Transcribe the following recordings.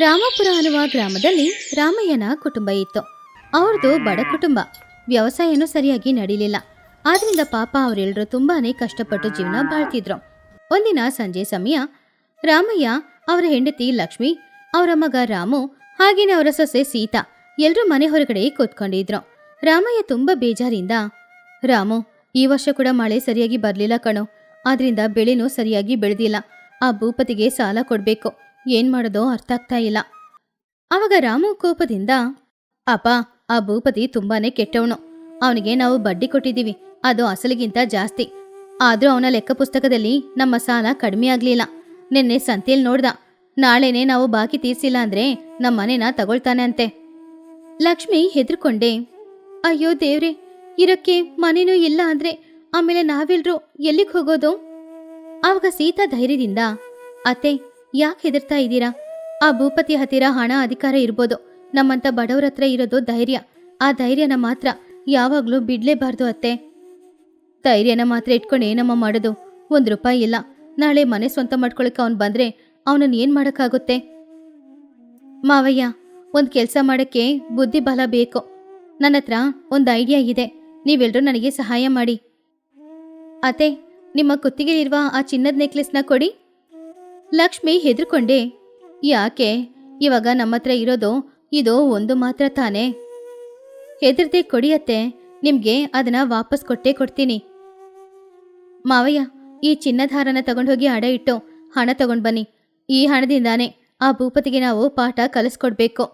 ರಾಮಪುರ ಅನ್ನುವ ಗ್ರಾಮದಲ್ಲಿ ರಾಮಯ್ಯನ ಕುಟುಂಬ ಇತ್ತು. ಅವ್ರದ್ದು ಬಡ ಕುಟುಂಬ. ವ್ಯವಸಾಯನೂ ಸರಿಯಾಗಿ ನಡೀಲಿಲ್ಲ. ಆದ್ರಿಂದ ಪಾಪ ಅವರೆಲ್ಲರೂ ತುಂಬಾನೇ ಕಷ್ಟಪಟ್ಟು ಜೀವನ ಬಾಳ್ತಿದ್ರು. ಒಂದಿನ ಸಂಜೆ ಸಮಯ ರಾಮಯ್ಯ, ಅವರ ಹೆಂಡತಿ ಲಕ್ಷ್ಮಿ, ಅವರ ಮಗ ರಾಮು, ಹಾಗೇನೆ ಅವರ ಸೊಸೆ ಸೀತಾ ಎಲ್ರೂ ಮನೆ ಹೊರಗಡೆ ಕೂತ್ಕೊಂಡಿದ್ರು. ರಾಮಯ್ಯ ತುಂಬಾ ಬೇಜಾರಿಂದ, ರಾಮು, ಈ ವರ್ಷ ಕೂಡ ಮಳೆ ಸರಿಯಾಗಿ ಬರ್ಲಿಲ್ಲ ಕಣೋ. ಆದ್ರಿಂದ ಬೆಳೆನೂ ಸರಿಯಾಗಿ ಬೆಳೆದಿಲ್ಲ. ಆ ಭೂಪತಿಗೆ ಸಾಲ ಕೊಡ್ಬೇಕು. ಏನ್ ಮಾಡೋದೋ ಅರ್ಥ ಆಗ್ತಾ ಇಲ್ಲ. ಅವಾಗ ರಾಮು ಕೋಪದಿಂದ, ಅಪ್ಪ, ಆ ಭೂಪತಿ ತುಂಬಾನೇ ಕೆಟ್ಟವನು. ಅವನಿಗೆ ನಾವು ಬಡ್ಡಿ ಕೊಟ್ಟಿದ್ದೀವಿ, ಅದು ಅಸಲಿಗಿಂತ ಜಾಸ್ತಿ. ಆದ್ರೂ ಅವನ ಲೆಕ್ಕ ಪುಸ್ತಕದಲ್ಲಿ ನಮ್ಮ ಸಾಲ ಕಡಿಮೆ ಆಗ್ಲಿಲ್ಲ. ನಿನ್ನೆ ಸಂತೆಯಲ್ಲಿ ನೋಡ್ದ, ನಾಳೆನೆ ನಾವು ಬಾಕಿ ತೀರ್ಸಿಲ್ಲ ಅಂದ್ರೆ ನಮ್ಮ ಮನೆನ ತಗೊಳ್ತಾನೆ ಅಂತೆ. ಲಕ್ಷ್ಮಿ ಹೆದರ್ಕೊಂಡೆ, ಅಯ್ಯೋ ದೇವ್ರೆ, ಇರಕ್ಕೆ ಮನೇನೂ ಇಲ್ಲ ಅಂದ್ರೆ ಆಮೇಲೆ ನಾವೆಲ್ರೂ ಎಲ್ಲಿಗೆ ಹೋಗೋದು? ಆವಾಗ ಸೀತಾ ಧೈರ್ಯದಿಂದ, ಅತ್ತೆ, ಯಾಕೆ ಹೆದರ್ತಾ ಇದ್ದೀರಾ? ಆ ಭೂಪತಿ ಹತ್ತಿರ ಹಣ ಅಧಿಕಾರ ಇರ್ಬೋದು, ನಮ್ಮಂತ ಬಡವ್ರ ಹತ್ರ ಇರೋದು ಧೈರ್ಯ. ಆ ಧೈರ್ಯನ ಮಾತ್ರ ಯಾವಾಗ್ಲೂ ಬಿಡ್ಲೇಬಾರ್ದು ಅತ್ತೆ. ಧೈರ್ಯನ ಮಾತ್ರ ಇಟ್ಕೊಂಡು ಏನಮ್ಮ ಮಾಡೋದು? ₹1 ಇಲ್ಲ. ನಾಳೆ ಮನೆ ಸ್ವಂತ ಮಾಡ್ಕೊಳಕ್ಕೆ ಅವನು ಬಂದ್ರೆ ಅವನನ್ನ ಏನ್ ಮಾಡಕ್ಕಾಗುತ್ತೆ? ಮಾವಯ್ಯ, ಒಂದ್ ಕೆಲ್ಸ ಮಾಡಕ್ಕೆ ಬುದ್ಧಿ ಬಲ ಬೇಕು. ನನ್ನ ಹತ್ರ ಒಂದು ಐಡಿಯಾ ಇದೆ. ನೀವೆಲ್ರೂ ನನಗೆ ಸಹಾಯ ಮಾಡಿ. ಅತ್ತೆ, ನಿಮ್ಮ ಕುತ್ತಿಗೆಲಿರುವ ಆ ಚಿನ್ನದ ನೆಕ್ಲೆಸ್ನ ಕೊಡಿ. ಲಕ್ಷ್ಮಿ ಹೆದರ್ಕೊಂಡೆ, ಯಾಕೆ? ಇವಾಗ ನಮ್ಮ ಹತ್ರ ಇರೋದು ಇದು ಒಂದು ಮಾತ್ರ ತಾನೇ. ಹೆದರ್ದೆ ಕೊಡಿಯತ್ತೆ, ನಿಮ್ಗೆ ಅದನ್ನ ವಾಪಸ್ ಕೊಟ್ಟೇ ಕೊಡ್ತೀನಿ. ಮಾವಯ್ಯ, ಈ ಚಿನ್ನದ ಹಾರನ ತಗೊಂಡೋಗಿ ಅಡ ಇಟ್ಟು ಹಣ ತಗೊಂಡ್ ಬನ್ನಿ. ಈ ಹಣದಿಂದಾನೇ ಆ ಭೂಪತಿಗೆ ನಾವು ಪಾಠ ಕಲಿಸ್ಕೊಡ್ಬೇಕು.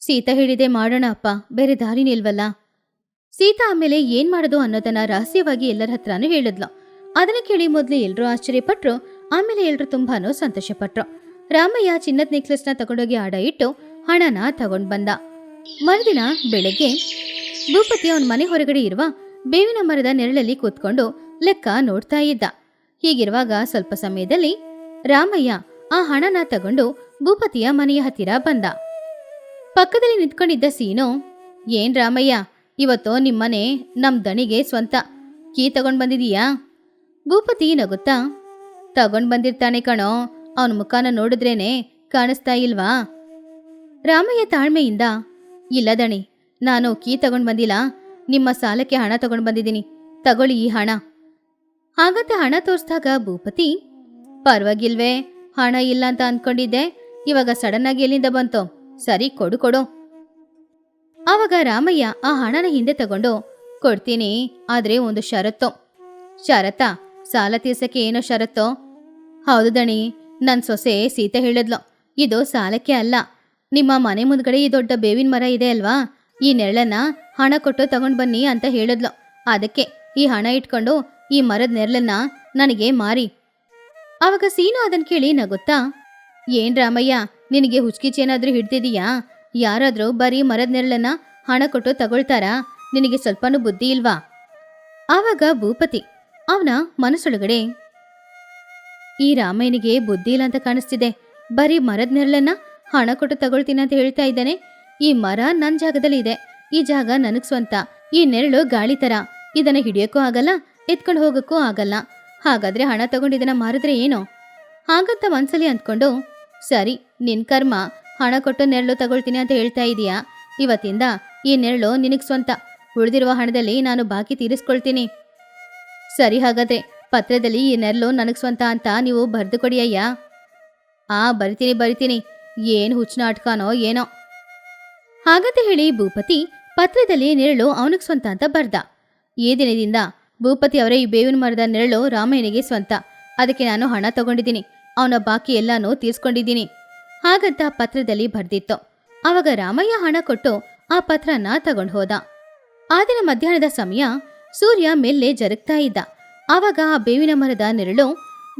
ಸೀತಾ ಹೇಳಿದೆ ಮಾಡೋಣ ಅಪ್ಪ, ಬೇರೆ ದಾರಿ ನಿಲ್ವಲ್ಲ. ಸೀತಾ ಆಮೇಲೆ ಏನ್ ಮಾಡೋದು ಅನ್ನೋದನ್ನ ರಹಸ್ಯವಾಗಿ ಎಲ್ಲರ ಹತ್ರನೂ ಹೇಳಿದ್ಲು. ಅದನ್ನ ಕೇಳಿ ಮೊದ್ಲು ಎಲ್ರೂ ಆಶ್ಚರ್ಯಪಟ್ರು, ಆಮೇಲೆ ಎಲ್ರೂ ತುಂಬಾನು ಸಂತೋಷಪಟ್ರು. ರಾಮಯ್ಯ ಚಿನ್ನದ ನೆಕ್ಲೆಸ್ನ ತಗೊಂಡೋಗಿ ಅಡ ಇಟ್ಟು ಹಣನ ತಗೊಂಡ್ ಬಂದ. ಮರುದಿನ ಬೆಳಗ್ಗೆ ಭೂಪತಿ ಅವನ ಮನೆ ಹೊರಗಡೆ ಇರುವ ಬೇವಿನ ಮರದ ನೆರಳಲ್ಲಿ ಕೂತ್ಕೊಂಡು ಲೆಕ್ಕ ನೋಡ್ತಾ ಇದ್ದ. ಹೀಗಿರುವಾಗ ಸ್ವಲ್ಪ ಸಮಯದಲ್ಲಿ ರಾಮಯ್ಯ ಆ ಹಣನ ತಗೊಂಡು ಭೂಪತಿಯ ಮನೆಯ ಹತ್ತಿರ ಬಂದ. ಪಕ್ಕದಲ್ಲಿ ನಿಂತ್ಕೊಂಡಿದ್ದ ಸೀನು, ಏನ್ ರಾಮಯ್ಯ, ಇವತ್ತು ನಿಮ್ಮನೆ ನಮ್ ದಣಿಗೆ ಸ್ವಂತ. ಕೀ ತಗೊಂಡ್ ಬಂದಿದೀಯಾ? ಭೂಪತಿ ನಗುತ್ತಾ, ತಗೊಂಡ್ ಬಂದಿರ್ತಾನೆ ಕಣೋ, ಅವನ ಮುಖಾನ ನೋಡಿದ್ರೇನೆ ಕಾಣಿಸ್ತಾ ಇಲ್ವಾ? ರಾಮಯ್ಯ ತಾಳ್ಮೆಯಿಂದ, ಇಲ್ಲ ದಣಿ, ನಾನು ಕೀ ತಗೊಂಡ್ ಬಂದಿಲ್ಲ, ನಿಮ್ಮ ಸಾಲಕ್ಕೆ ಹಣ ತಗೊಂಡ್ ಬಂದಿದ್ದೀನಿ, ತಗೊಳ್ಳಿ ಈ ಹಣ. ಹಾಗಂತ ಹಣ ತೋರಿಸಿದಾಗ ಭೂಪತಿ, ಪರವಾಗಿಲ್ವೇ, ಹಣ ಇಲ್ಲ ಅಂತ ಅಂದ್ಕೊಂಡಿದ್ದೆ, ಇವಾಗ ಸಡನ್ ಆಗಿ ಎಲ್ಲಿಂದ ಬಂತು? ಸರಿ, ಕೊಡು ಕೊಡು. ಆವಾಗ ರಾಮಯ್ಯ ಆ ಹಣನ ಹಿಂದೆ ತಗೊಂಡು, ಕೊಡ್ತೀನಿ, ಆದ್ರೆ ಒಂದು ಷರತ್ತು. ಷರತ್ತಾ? ಸಾಲ ತೀರ್ಸಕ್ಕೆ ಏನೋ ಷರತ್ತು? ಹೌದು ದಣಿ, ನನ್ ಸೊಸೆ ಸೀತೆ ಹೇಳಿದ್ಲು, ಇದು ಸಾಲಕ್ಕೆ ಅಲ್ಲ, ನಿಮ್ಮ ಮನೆ ಮುಂದ್ಗಡೆ ಈ ದೊಡ್ಡ ಬೇವಿನ ಮರ ಇದೆ ಅಲ್ವಾ, ಈ ನೆರಳನ್ನ ಹಣ ಕೊಟ್ಟು ತಗೊಂಡ್ ಬನ್ನಿ ಅಂತ ಹೇಳಿದ್ಲು. ಅದಕ್ಕೆ ಈ ಹಣ ಇಟ್ಕೊಂಡು ಈ ಮರದ ನೆರಳನ್ನ ನನಗೆ ಮಾರಿ. ಆವಾಗ ಸೀನು ಅದನ್ ಕೇಳಿ ನಗುತ್ತಾ, ಏನ್ ರಾಮಯ್ಯ, ನಿನಗೆ ಹುಚ್ಕಿಚೇನಾದ್ರೂ ಹಿಡ್ದಿದೀಯಾ? ಯಾರಾದ್ರೂ ಬರೀ ಮರದ ನೆರಳನ್ನ ಹಣ ಕೊಟ್ಟು ತಗೊಳ್ತಾರಾ? ನಿನಗೆ ಸ್ವಲ್ಪನೂ ಬುದ್ಧಿ ಇಲ್ವಾ? ಆವಾಗ ಭೂಪತಿ ಅವನ ಮನಸ್ಸೊಳಗಡೆ, ಈ ರಾಮಯ್ಯನಿಗೆ ಬುದ್ಧಿ ಇಲ್ಲ ಅಂತ ಕಾಣಿಸ್ತಿದೆ. ಬರೀ ಮರದ ನೆರಳನ್ನ ಹಣ ಕೊಟ್ಟು ತಗೊಳ್ತೀನಿ ಅಂತ ಹೇಳ್ತಾ ಇದ್ದಾನೆ. ಈ ಮರ ನನ್ನ ಜಾಗದಲ್ಲಿ ಇದೆ, ಈ ಜಾಗ ನನಗ್ ಸ್ವಂತ. ಈ ನೆರಳು ಗಾಳಿ ತರ, ಇದನ್ನ ಹಿಡಿಯೋಕ್ಕೂ ಆಗಲ್ಲ, ಎತ್ಕೊಂಡು ಹೋಗಕ್ಕೂ ಆಗಲ್ಲ. ಹಾಗಾದ್ರೆ ಹಣ ತಗೊಂಡು ಇದನ್ನ ಮಾರಿದ್ರೆ ಏನು? ಹಾಗಂತ ಮನ್ಸಲ್ಲಿ ಅಂದ್ಕೊಂಡು, ಸರಿ, ನಿನ್ ಕರ್ಮ, ಹಣ ಕೊಟ್ಟು ನೆರಳು ತಗೊಳ್ತೀನಿ ಅಂತ ಹೇಳ್ತಾ ಇದೀಯಾ, ಇವತ್ತಿಂದ ಈ ನೆರಳು ನಿನಗ್ ಸ್ವಂತ. ಉಳಿದಿರುವ ಹಣದಲ್ಲಿ ನಾನು ಬಾಕಿ ತೀರಿಸ್ಕೊಳ್ತೀನಿ. ಸರಿ, ಹಾಗಾದ್ರೆ ಪತ್ರದಲ್ಲಿ ಈ ನೆರಳು ನನಗ್ ಸ್ವಂತ ಅಂತ ನೀವು ಬರ್ದು ಕೊಡಿ ಅಯ್ಯ. ಬರಿತೀನಿ, ಏನ್ ಹುಚ್ಚನಾಟಕನೋ ಏನೋ. ಹಾಗಂತ ಹೇಳಿ ಭೂಪತಿ ಪತ್ರದಲ್ಲಿ ನೆರಳು ಅವನಿಗೆ ಸ್ವಂತ ಅಂತ ಬರ್ದ. ಈ ದಿನದಿಂದ ಭೂಪತಿ ಅವರೇ ಈ ಬೇವಿನ ಮರದ ನೆರಳು ರಾಮಯ್ಯನಿಗೆ ಸ್ವಂತ. ಅದಕ್ಕೆ ನಾನು ಹಣ ತಗೊಂಡಿದ್ದೀನಿ, ಅವನ ಬಾಕಿ ಎಲ್ಲಾನು ತೀರ್ಸ್ಕೊಂಡಿದ್ದೀನಿ. ಹಾಗಂತ ಪತ್ರದಲ್ಲಿ ಬರ್ದಿತ್ತು. ಆವಾಗ ರಾಮಯ್ಯ ಹಣ ಕೊಟ್ಟು ಆ ಪತ್ರನ ತಗೊಂಡು ಹೋದ. ಆ ದಿನ ಮಧ್ಯಾಹ್ನದ ಸಮಯ ಸೂರ್ಯ ಮೆಲ್ಲೆ ಜರುಗ್ತಾ ಇದ್ದ. ಆವಾಗ ಆ ಬೇವಿನ ಮರದ ನೆರಳು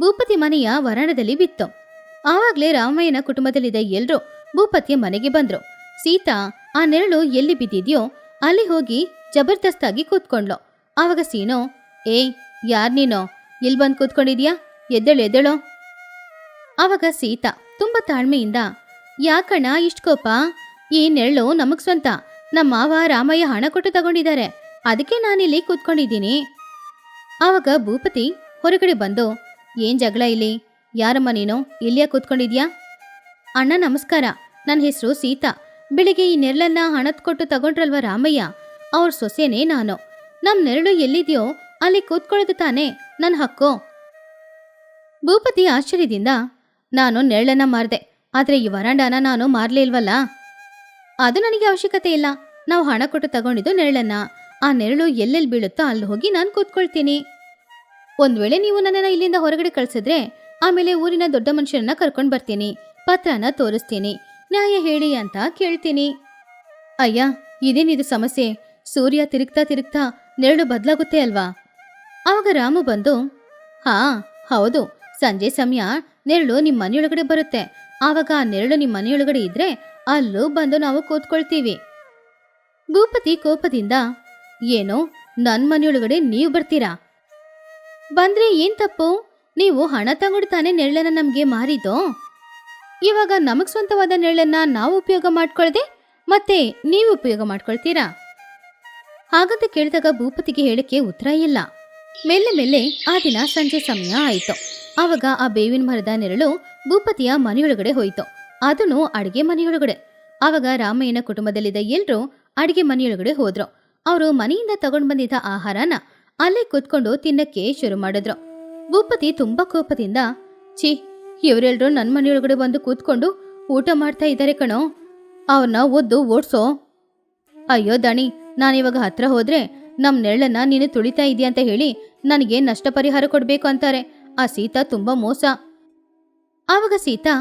ಭೂಪತಿ ಮನೆಯ ವರಾಂಡದಲ್ಲಿ ಬಿತ್ತು. ಆವಾಗ್ಲೇ ರಾಮಯ್ಯನ ಕುಟುಂಬದಲ್ಲಿದ್ದ ಎಲ್ರೂ ಭೂಪತಿಯ ಮನೆಗೆ ಬಂದ್ರು. ಸೀತಾ ಆ ನೆರಳು ಎಲ್ಲಿ ಬಿದ್ದಿದ್ಯೋ ಅಲ್ಲಿ ಹೋಗಿ ಜಬರ್ದಸ್ತಾಗಿ ಕೂತ್ಕೊಂಡ್ಲು. ಆವಾಗ ಸೀನು, ಯಾರ್ ನೀನೋ, ಇಲ್ಲಿ ಬಂದು ಕೂತ್ಕೊಂಡಿದ್ಯಾ? ಎದ್ದೇಳು. ಆವಾಗ ಸೀತಾ ತುಂಬಾ ತಾಳ್ಮೆಯಿಂದ, ಯಾಕಣ್ಣ ಇಷ್ಟ ಕೋಪ? ಈ ನೆರಳು ನಮಗ್ ಸ್ವಂತ. ನಮ್ಮ ಮಾವ ರಾಮಯ್ಯ ಹಣ ಕೊಟ್ಟು ತಗೊಂಡಿದ್ದಾರೆ, ಅದಕ್ಕೆ ನಾನಿಲ್ಲಿ ಕೂತ್ಕೊಂಡಿದ್ದೀನಿ. ಆವಾಗ ಭೂಪತಿ ಹೊರಗಡೆ ಬಂದು, ಏನ್ ಜಗಳ ಇಲ್ಲಿ? ಯಾರಮ್ಮ ನೀನು? ಇಲ್ಲಿಯಾ ಕೂತ್ಕೊಂಡಿದ್ಯಾ? ಅಣ್ಣ ನಮಸ್ಕಾರ, ನನ್ನ ಹೆಸರು ಸೀತಾ. ಬೆಳಿಗ್ಗೆ ಈ ನೆರಳನ್ನ ಹಣದ್ ಕೊಟ್ಟು ತಗೊಂಡ್ರಲ್ವ ರಾಮಯ್ಯ, ಅವ್ರ ಸೊಸೆನೇ ನಾನು. ನಮ್ ನೆರಳು ಎಲ್ಲಿದೆಯೋ ಅಲ್ಲಿ ಕೂತ್ಕೊಳ್ಳೋದು ತಾನೇ ನನ್ನ ಹಕ್ಕು. ಭೂಪತಿ ಆಶ್ಚರ್ಯದಿಂದ, ನಾನು ನೆರಳನ್ನ ಮಾರ್ದೆ, ಆದ್ರೆ ಈ ವರಾಂಡಾನ ನಾನು ಮಾರ್ಲೇ ಇಲ್ವಲ್ಲ. ಅದು ನನಗೆ ಅವಶ್ಯಕತೆ ಇಲ್ಲ. ನಾವು ಹಣ ಕೊಟ್ಟು ತಗೊಂಡಿದ್ದು ನೆರಳನ್ನ. ಆ ನೆರಳು ಎಲ್ಲೆಲ್ಲಿ ಬೀಳುತ್ತೋ ಅಲ್ಲಿ ಹೋಗಿ ನಾನು ಕೂತ್ಕೊಳ್ತೀನಿ. ಒಂದ್ ವೇಳೆ ನೀವು ನನ್ನನ್ನ ಇಲ್ಲಿಂದ ಹೊರಗಡೆ ಕಳ್ಸಿದ್ರೆ ಆಮೇಲೆ ಊರಿನ ದೊಡ್ಡ ಮನುಷ್ಯರನ್ನ ಕರ್ಕೊಂಡ್ ಬರ್ತೀನಿ, ಪತ್ರನ ತೋರಿಸ್ತೀನಿ, ನ್ಯಾಯ ಹೇಳಿ ಅಂತ ಕೇಳ್ತೀನಿ. ಅಯ್ಯ, ಇದೇನಿದು ಸಮಸ್ಯೆ? ಸೂರ್ಯ ತಿರುಗ್ತಾ ತಿರುಗ್ತಾ ನೆರಳು ಬದಲಾಗುತ್ತೆ ಅಲ್ವಾ? ಆವಾಗ ರಾಮು ಬಂದು, ಹಾ ಹೌದು, ಸಂಜೆ ಸಮಯ ನೆರಳು ನಿಮ್ಮ ಮನೆಯೊಳಗಡೆ ಬರುತ್ತೆ. ಆವಾಗ ಆ ನೆರಳು ನಿಮ್ಮ ಮನೆಯೊಳಗಡೆ ಇದ್ರೆ ಅಲ್ಲೂ ಬಂದು ನಾವು ಕೂತ್ಕೊಳ್ತೀವಿ. ಭೂಪತಿ ಕೋಪದಿಂದ, ಏನೋ ನನ್ ಮನೆಯೊಳಗಡೆ ನೀವು ಬರ್ತೀರಾ? ಬಂದ್ರೆ ಏನ್ ತಪ್ಪು? ನೀವು ಹಣ ತಗೊಂಡು ತಾನೇ ನೆರಳನ್ನ ನಮ್ಗೆ ಮಾರಿದ್ದು. ಇವಾಗ ನಮಗ್ ಸ್ವಂತವಾದ ನೆರಳನ್ನ ನಾವು ಉಪಯೋಗ ಮಾಡ್ಕೊಳ್ದೆ ಮತ್ತೆ ನೀವು ಉಪಯೋಗ ಮಾಡ್ಕೊಳ್ತೀರಾ? ಹಾಗಂತ ಕೇಳಿದಾಗ ಭೂಪತಿಗೆ ಹೇಳಕ್ಕೆ ಉತ್ತರ ಇಲ್ಲ. ಮೆಲ್ಲೆ ಮೆಲ್ಲೆ ಆ ದಿನ ಸಂಜೆ ಸಮಯ ಆಯಿತು. ಆವಾಗ ಆ ಬೇವಿನ ಮರದ ನೆರಳು ಭೂಪತಿಯ ಮನೆಯೊಳಗಡೆ ಹೋಯಿತು, ಅದನ್ನು ಅಡಿಗೆ ಮನೆಯೊಳಗಡೆ. ಆವಾಗ ರಾಮಯ್ಯನ ಕುಟುಂಬದಲ್ಲಿದ್ದ ಎಲ್ರೂ ಅಡಿಗೆ ಮನೆಯೊಳಗಡೆ ಹೋದ್ರು. ಅವರು ಮನೆಯಿಂದ ತಗೊಂಡು ಬಂದಿದ್ದ ಆಹಾರನ ಅಲ್ಲೇ ಕೂತ್ಕೊಂಡು ತಿನ್ನಕ್ಕೆ ಶುರು ಮಾಡಿದ್ರು. ಭೂಪತಿ ತುಂಬಾ ಕೋಪದಿಂದ, ಛೀ, ಇವರೆಲ್ರೂ ನನ್ನ ಮನೆಯೊಳಗಡೆ ಬಂದು ಕೂತ್ಕೊಂಡು ಊಟ ಮಾಡ್ತಾ ಇದ್ದಾರೆ ಕಣೋ, ಅವ್ರನ್ನ ಒದ್ದು ಓಡ್ಸೋ. ಅಯ್ಯೋ ದಣಿ, ನಾನಿವಾಗ ಹತ್ರ ಹೋದ್ರೆ ನಮ್ ನೆರಳನ್ನ ನೀನು ತುಳಿತಾ ಇದೀಯ ಅಂತ ಹೇಳಿ ನನಗೆ ನಷ್ಟ ಪರಿಹಾರ ಕೊಡ್ಬೇಕು ಅಂತಾರೆ. ಆ ಸೀತಾ ತುಂಬಾ ಮೋಸ. ಆವಾಗ ಸೀತಾ,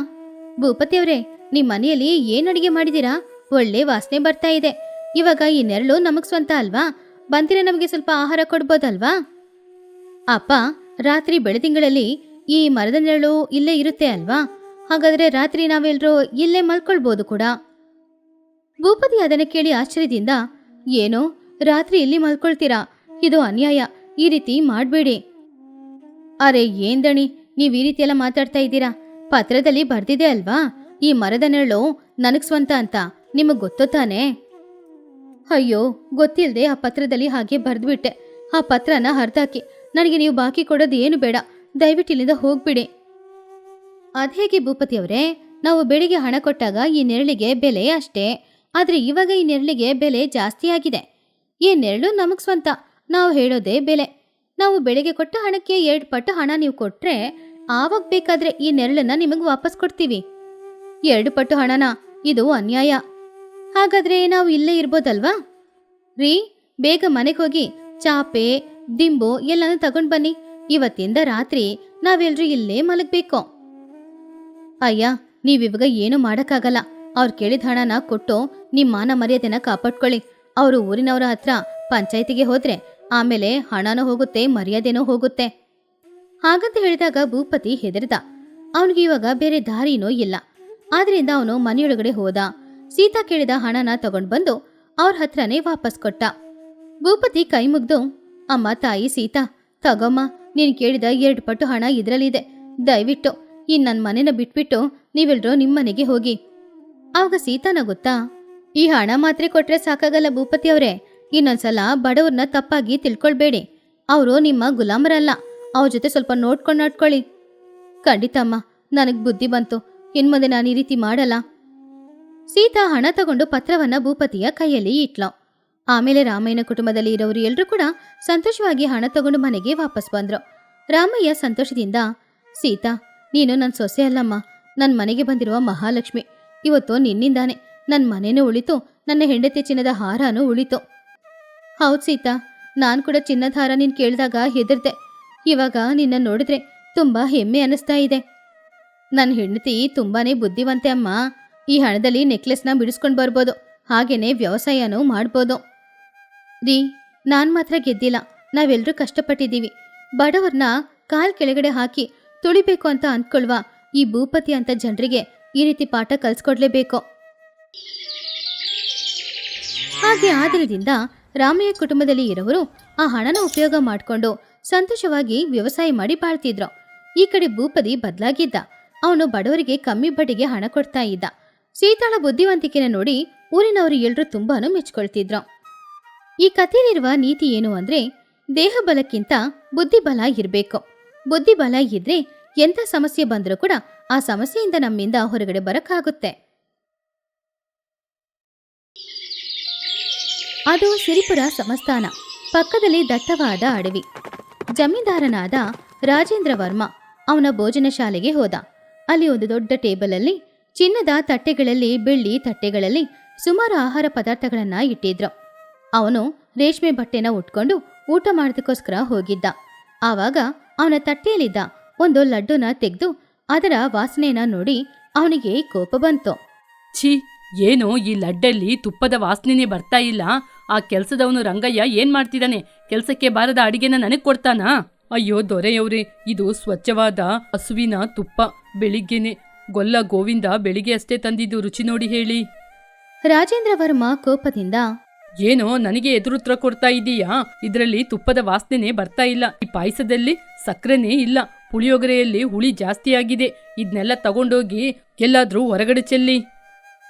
ಭೂಪತಿಯವ್ರೆ, ನಿಮ್ ಮನೆಯಲ್ಲಿ ಏನ್ ಅಡಿಗೆ ಮಾಡಿದೀರಾ? ಒಳ್ಳೆ ವಾಸನೆ ಬರ್ತಾ ಇದೆ. ಇವಾಗ ಈ ನೆರಳು ನಮಗ್ ಸ್ವಂತ ಅಲ್ವಾ? ಬಂದಿರ ನಮಗೆ ಸ್ವಲ್ಪ ಆಹಾರ ಕೊಡ್ಬೋದಲ್ವಾ? ಅಪ್ಪ, ರಾತ್ರಿ ಬೆಳದಿಂಗಳಲ್ಲಿ ಈ ಮರದ ನೆರಳು ಇಲ್ಲೇ ಇರುತ್ತೆ ಅಲ್ವಾ? ಹಾಗಾದ್ರೆ ರಾತ್ರಿ ನಾವೆಲ್ಲರೂ ಇಲ್ಲೇ ಮಲ್ಕೊಳ್ಬೋದು ಕೂಡ. ಭೂಪತಿ ಅದನ್ನ ಕೇಳಿ ಆಶ್ಚರ್ಯದಿಂದ, ಏನೋ ರಾತ್ರಿ ಇಲ್ಲಿ ಮಲ್ಕೊಳ್ತೀರಾ? ಇದು ಅನ್ಯಾಯ, ಈ ರೀತಿ ಮಾಡ್ಬೇಡಿ. ಅರೆ ಏನ್ ದಣಿ, ನೀವ್ ಈ ರೀತಿ ಎಲ್ಲ ಮಾತಾಡ್ತಾ ಇದ್ದೀರಾ? ಪತ್ರದಲ್ಲಿ ಬರ್ದಿದೆ ಅಲ್ವಾ, ಈ ಮರದ ನೆರಳು ನನಗ್ ಸ್ವಂತ ಅಂತ. ನಿಮಗ್ ಗೊತ್ತೋ ತಾನೆ? ಅಯ್ಯೋ, ಗೊತ್ತಿಲ್ಲದೆ ಆ ಪತ್ರದಲ್ಲಿ ಹಾಗೆ ಬರ್ದ್ಬಿಟ್ಟೆ. ಆ ಪತ್ರನ ಹರಿದಾಕಿ. ನನಗೆ ನೀವು ಬಾಕಿ ಕೊಡೋದು ಏನು ಬೇಡ, ದಯವಿಟ್ಟು ಇಲ್ಲಿಂದ ಹೋಗ್ಬಿಡಿ. ಅದ್ಹೇಗೆ ಭೂಪತಿಯವರೇ? ನಾವು ಬೆಳಿಗ್ಗೆ ಹಣ ಕೊಟ್ಟಾಗ ಈ ನೆರಳಿಗೆ ಬೆಲೆ ಅಷ್ಟೇ, ಆದ್ರೆ ಇವಾಗ ಈ ನೆರಳಿಗೆ ಬೆಲೆ ಜಾಸ್ತಿ ಆಗಿದೆ. ಈ ನೆರಳು ನಮಗ್ ಸ್ವಂತ, ನಾವು ಹೇಳೋದೇ ಬೆಲೆ. ನಾವು ಬೆಳಿಗ್ಗೆ ಕೊಟ್ಟ ಹಣಕ್ಕೆ 2 ಪಟ್ಟು ಹಣ ನೀವು ಕೊಟ್ರೆ ಆವಾಗ ಬೇಕಾದ್ರೆ ಈ ನೆರಳನ್ನ ನಿಮಗೆ ವಾಪಸ್ ಕೊಡ್ತೀವಿ. 2 ಪಟ್ಟು ಹಣನ? ಇದು ಅನ್ಯಾಯ. ಹಾಗಾದ್ರೆ ನಾವು ಇಲ್ಲೇ ಇರ್ಬೋದಲ್ವಾ? ರೀ, ಬೇಗ ಮನೆಗೆ ಹೋಗಿ ಚಾಪೆ ದಿಂಬು ಎಲ್ಲಾನು ತಗೊಂಡ್ ಬನ್ನಿ. ಇವತ್ತಿಂದ ರಾತ್ರಿ ನಾವೆಲ್ರೂ ಇಲ್ಲೇ ಮಲಗ್ಬೇಕು. ಅಯ್ಯ, ನೀವಿವಾಗ ಏನು ಮಾಡಕ್ಕಾಗಲ್ಲ. ಅವ್ರು ಕೇಳಿದ ಹಣನ ಕೊಟ್ಟು ನಿಮ್ ಮಾನ ಮರ್ಯಾದೆನ ಕಾಪಾಡ್ಕೊಳ್ಳಿ. ಅವರು ಊರಿನವರ ಹತ್ರ ಪಂಚಾಯತಿಗೆ ಹೋದ್ರೆ ಆಮೇಲೆ ಹಣನೂ ಹೋಗುತ್ತೆ, ಮರ್ಯಾದೆನೂ ಹೋಗುತ್ತೆ. ಹಾಗಂತ ಹೇಳಿದಾಗ ಭೂಪತಿ ಹೆದರ್ದ. ಅವನಿಗೆ ಇವಾಗ ಬೇರೆ ದಾರಿನೂ ಇಲ್ಲ. ಆದ್ರಿಂದ ಅವನು ಮನೆಯೊಳಗಡೆ ಹೋದ. ಸೀತಾ ಕೇಳಿದ ಹಣನ ತಗೊಂಡ್ ಬಂದು ಅವ್ರ ಹತ್ರನೇ ವಾಪಸ್ ಕೊಟ್ಟ. ಭೂಪತಿ ಕೈ ಮುಗ್ದು, ಅಮ್ಮ ತಾಯಿ ಸೀತಾ, ತಗೊಮ್ಮ, ನೀನ್ ಕೇಳಿದ 2 ಪಟ್ಟು ಹಣ ಇದ್ರಲ್ಲಿದೆ. ದಯವಿಟ್ಟು ಈ ನನ್ ಮನೆನ ಬಿಟ್ಬಿಟ್ಟು ನೀವೆಲ್ರೂ ನಿಮ್ಮನೆಗೆ ಹೋಗಿ. ಆವಾಗ ಸೀತಾನ ಗೊತ್ತಾ, ಈ ಹಣ ಮಾತ್ರ ಕೊಟ್ರೆ ಸಾಕಾಗಲ್ಲ ಭೂಪತಿಯವ್ರೆ. ಇನ್ನೊಂದ್ಸಲ ಬಡವ್ರನ್ನ ತಪ್ಪಾಗಿ ತಿಳ್ಕೊಳ್ಬೇಡಿ. ಅವರು ನಿಮ್ಮ ಗುಲಾಮರಲ್ಲ. ಅವ್ರ ಜೊತೆ ಸ್ವಲ್ಪ ನೋಡ್ಕೊಂಡು ನಡ್ಕೊಳ್ಳಿ. ಖಂಡಿತಮ್ಮ, ನನಗ್ ಬುದ್ಧಿ ಬಂತು. ಇನ್ಮುಂದೆ ನಾನು ಈ ರೀತಿ ಮಾಡಲ್ಲ. ಸೀತಾ ಹಣ ತಗೊಂಡು ಪತ್ರವನ್ನ ಭೂಪತಿಯ ಕೈಯಲ್ಲಿ ಇಟ್ಲು. ಆಮೇಲೆ ರಾಮಯ್ಯನ ಕುಟುಂಬದಲ್ಲಿ ಇರೋರು ಎಲ್ರೂ ಕೂಡ ಸಂತೋಷವಾಗಿ ಹಣ ತಗೊಂಡು ಮನೆಗೆ ವಾಪಸ್ ಬಂದ್ರು. ರಾಮಯ್ಯ ಸಂತೋಷದಿಂದ, ಸೀತಾ, ನೀನು ನನ್ನ ಸೊಸೆ ಅಲ್ಲಮ್ಮ, ನನ್ನ ಮನೆಗೆ ಬಂದಿರುವ ಮಹಾಲಕ್ಷ್ಮಿ. ಇವತ್ತು ನಿನ್ನಿಂದಾನೆ ನನ್ನ ಮನೇನೂ ಉಳಿತು, ನನ್ನ ಹೆಂಡತಿ ಚಿನ್ನದ ಹಾರನೂ ಉಳಿತು. ಹೌದು ಸೀತಾ, ನಾನು ಕೂಡ ಚಿನ್ನದ ಹಾರ ನೀನು ಕೇಳಿದಾಗ ಹೆದರ್ದೆ. ಇವಾಗ ನಿನ್ನ ನೋಡಿದ್ರೆ ತುಂಬಾ ಹೆಮ್ಮೆ ಅನ್ನಿಸ್ತಾ ಇದೆ. ನನ್ನ ಹೆಂಡತಿ ತುಂಬಾನೇ ಬುದ್ಧಿವಂತೆ ಅಮ್ಮ. ಈ ಹಣದಲ್ಲಿ ನೆಕ್ಲೆಸ್ನ ಬಿಡಿಸ್ಕೊಂಡು ಬರ್ಬೋದು, ಹಾಗೇನೆ ವ್ಯವಸಾಯನೂ ಮಾಡ್ಬೋದು. ರೀ, ನಾನು ಮಾತ್ರ ಗೆದ್ದಿಲ್ಲ, ನಾವೆಲ್ಲರೂ ಕಷ್ಟಪಟ್ಟಿದ್ದೀವಿ. ಬಡವ್ರನ್ನ ಕಾಲ್ ಕೆಳಗಡೆ ಹಾಕಿ ತುಳಿಬೇಕು ಅಂತ ಅಂದ್ಕೊಳ್ವಾ ಈ ಭೂಪತಿ ಅಂತ ಜನರಿಗೆ ಈ ರೀತಿ ಪಾಠ ಕಲಿಸ್ಕೊಡ್ಲೇಬೇಕು. ಹಾಗೆ ಆದರದಿಂದ ರಾಮಯ್ಯ ಕುಟುಂಬದಲ್ಲಿ ಇರೋರು ಆ ಹಣನ ಉಪಯೋಗ ಮಾಡಿಕೊಂಡು ಸಂತೋಷವಾಗಿ ವ್ಯವಸಾಯ ಮಾಡಿ ಬಾಳ್ತಿದ್ರು. ಈ ಕಡೆ ಭೂಪತಿ ಬದಲಾಗಿದ್ದ. ಅವನು ಬಡವರಿಗೆ ಕಮ್ಮಿ ಬಡ್ಡಿಗೆ ಹಣ ಕೊಡ್ತಾ ಇದ್ದ. ಸೀತಾಳ ಬುದ್ಧಿವಂತಿಕೆನ ನೋಡಿ ಊರಿನವರು ಎಲ್ರೂ ತುಂಬಾನು ಮೆಚ್ಕೊಳ್ತಿದ್ರು. ಈ ಕಥೆಯಲ್ಲಿರುವ ನೀತಿ ಏನು ಅಂದ್ರೆ, ದೇಹ ಬಲಕ್ಕಿಂತ ಬುದ್ಧಿಬಲ ಇರಬೇಕು. ಬುದ್ಧಿಬಲ ಇದ್ರೆ ಎಂಥ ಸಮಸ್ಯೆ ಬಂದರೂ ಕೂಡ ಆ ಸಮಸ್ಯೆಯಿಂದ ನಮ್ಮಿಂದ ಹೊರಗಡೆ ಬರಕ್ಕಾಗುತ್ತೆ. ಅದು ಸಿರಿಪುರ ಸಂಸ್ಥಾನ. ಪಕ್ಕದಲ್ಲಿ ದಟ್ಟವಾದ ಅಡವಿ. ಜಮೀನ್ದಾರನಾದ ರಾಜೇಂದ್ರ ವರ್ಮ ಅವನ ಭೋಜನ ಶಾಲೆಗೆ ಹೋದ. ಅಲ್ಲಿ ಒಂದು ದೊಡ್ಡ ಟೇಬಲಲ್ಲಿ ಚಿನ್ನದ ತಟ್ಟೆಗಳಲ್ಲಿ, ಬೆಳ್ಳಿ ತಟ್ಟೆಗಳಲ್ಲಿ ಸುಮಾರು ಆಹಾರ ಪದಾರ್ಥಗಳನ್ನ ಇಟ್ಟಿದ್ರು. ಅವನು ರೇಷ್ಮೆ ಬಟ್ಟೆನ ಉಟ್ಕೊಂಡು ಊಟ ಮಾಡೋದಕ್ಕೋಸ್ಕರ ಹೋಗಿದ್ದ. ಆವಾಗ ಅವನ ತಟ್ಟೆಯಲ್ಲಿದ್ದ ಒಂದು ಲಡ್ಡುನ ತೆಗೆದು ಅದರ ವಾಸನೆಯನ್ನ ನೋಡಿ ಅವನಿಗೆ ಕೋಪ ಬಂತು. ಛೀ, ಏನೋ ಈ ಲಡ್ಡಲ್ಲಿ ತುಪ್ಪದ ವಾಸನೆನೇ ಬರ್ತಾ ಇಲ್ಲ. ಆ ಕೆಲಸದವನು ರಂಗಯ್ಯ ಏನ್ ಮಾಡ್ತಿದ್ದಾನೆ? ಕೆಲಸಕ್ಕೆ ಬಾರದ ಅಡಿಗೆನ ನನಗ್ ಕೊಡ್ತಾನಾ? ಅಯ್ಯೋ ದೊರೆಯವ್ರೆ, ಇದು ಸ್ವಚ್ಛವಾದ ಹಸುವಿನ ತುಪ್ಪ. ಬೆಳಿಗ್ಗೆನೆ ಗೊಲ್ಲ ಗೋವಿಂದ ಬೆಳಿಗ್ಗೆ ಅಷ್ಟೇ ತಂದಿದ್ದು, ರುಚಿ ನೋಡಿ ಹೇಳಿ. ರಾಜೇಂದ್ರ ವರ್ಮ ಕೋಪದಿಂದ, ಏನೋ ನನಗೆ ಎದುರುತ್ರ ಕೊಡ್ತಾ ಇದ್ದೀಯಾ? ಇದರಲ್ಲಿ ತುಪ್ಪದ ವಾಸನೆನೇ ಬರ್ತಾ ಇಲ್ಲ. ಈ ಪಾಯಸದಲ್ಲಿ ಸಕ್ಕರೆನೇ ಇಲ್ಲ. ಪುಳಿಯೋಗರೆಯಲ್ಲಿ ಹುಳಿ ಜಾಸ್ತಿ ಆಗಿದೆ. ಇದನ್ನೆಲ್ಲ ತಗೊಂಡೋಗಿ ಎಲ್ಲಾದ್ರೂ ಹೊರಗಡೆ ಚೆಲ್ಲಿ.